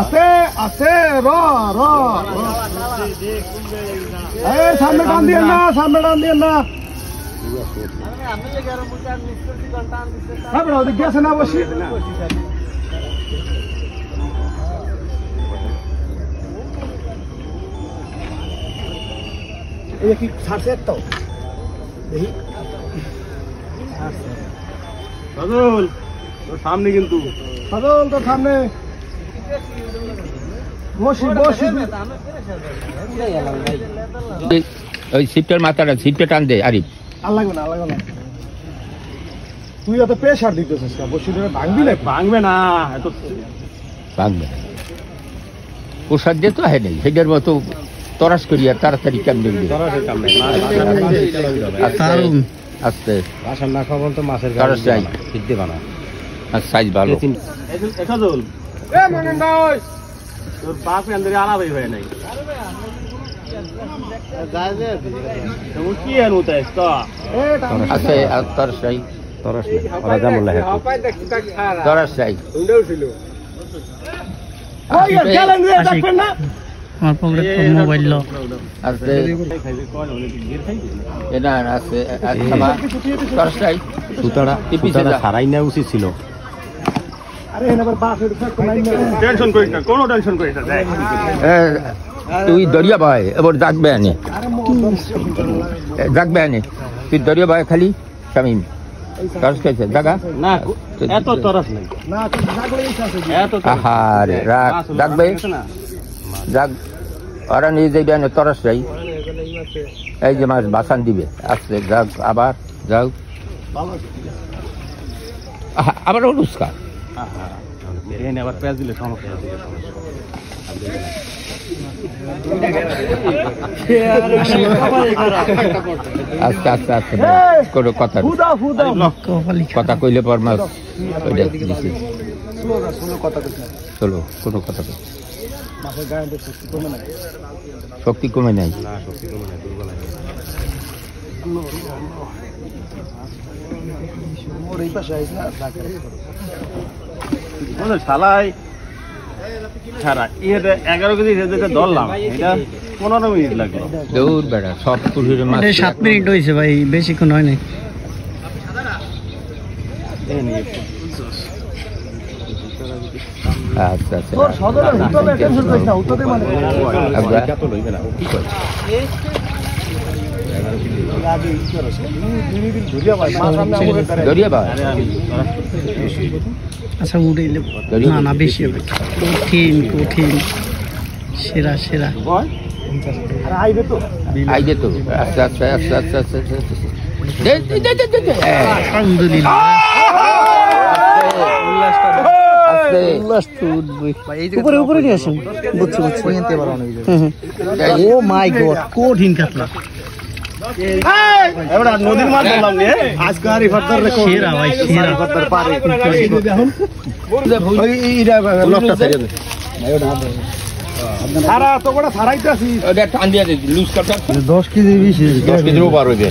আছে আছে র র সামনে টান দিয়ে না সামনে টান দিয়ে না গেছে না বসি কি ছাড়ছে তো সামনে কিন্তু তোর সামনে ওই সিটটার মাথাটা সিটটা টান দে আরিফ আর লাগবে না লাগবে না তুই এত প্রেশার দিতেছিস না বসে ভাঙবি না ভাঙবে না এত ভাঙবে প্রসাদ দিয়ে তো হয় নাই সেটার মতো তরাস করি আর তাড়াতাড়ি কেমন আস্তে মাছের না খাওয়া বলতো মাছের তরাস চাই সিদ্ধি বানা আর সাইজ ভালো তোর বাপ এন্দ্রে আলাদাই হয় নাই কি আনুতে তো আছে আর তরাস চাই তরাস না ওরা যা বলে তরাস চাই উন্ডাও ছিল ওই গেলেন রে দেখবেন না আমার পকেটে মোবাইল লো আছে এটা আছে খাবা তরাস চাই সুতাটা ছাড়াই না উচিত ছিল আরে এবার বাসের টেনশন করিস না কোনো টেনশন করিস না তুই দরিয়া ভাই এবার ডাকবে আনে ডাকবে আনে তুই দরিয়া ভাই খালি শামিম তরস খাইছে জাগা না এত তরস নাই না এত আহারে রাখ ডাকবে ডাক ওরা নিয়ে যাইবে আনে তরস রাই এই যে মাছ বাসান দিবে আসছে যাক আবার যাও আবার অনুষ্কা আবার পেঁয়াজ দিলে সমস্যা আস্তে আস্তে আস্তে কোনো কথা কথা কইলে পর মাছ চলো কোনো কথা শক্তি কমে নাই শালাই ছাড়া এটা 11 কেজি যেটা ধরলাম এটা 15 মিনিট লাগলো দৌড় বেড়া সব পুকুরের মাছ 7 মিনিট হয়েছে ভাই বেশিক্ষণ হয় নাই আচ্ছা আচ্ছা দরিয়া ভাই আচ্ছা উড়াইলে না না বেশি হবে কঠিন কঠিন সেরা সেরা আইবে তো আচ্ছা আচ্ছা আচ্ছা আচ্ছা আচ্ছা আলহামদুলিল্লাহ উপরে উপরে নিয়ে আসেন বুঝছি বুঝছি ও মাই গড কঠিন কাতলা নদীর মাছ বললাম আজকে আর সেরা ভাই সেরা সারা তো কটা সারাইতে আসি 10 কেজি বেশি 10 কেজি ওভার হইবে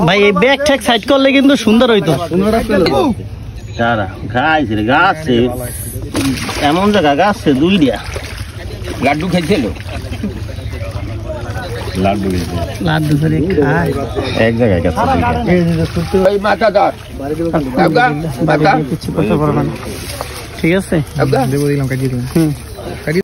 ভাই এই ব্যাগ ঠেক সাইড করলে কিন্তু সুন্দর হইতো সারা খাইছে গাছে এমন জায়গা গাছে দুইটা লাড্ডু খাইছিল লাড্ডু করে খায় এক জায়গায় ওই মাথা ধর মাথা কিছু কথা বলবেন ঠিক আছে দেবো দিলাম কাটিয়ে দিলাম